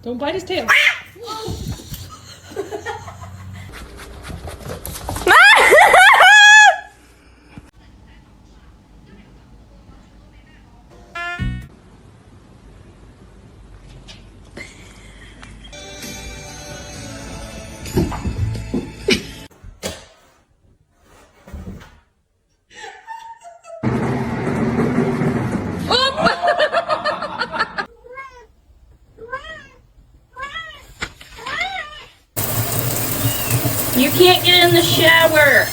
Don't bite his tail. You can't get in the shower.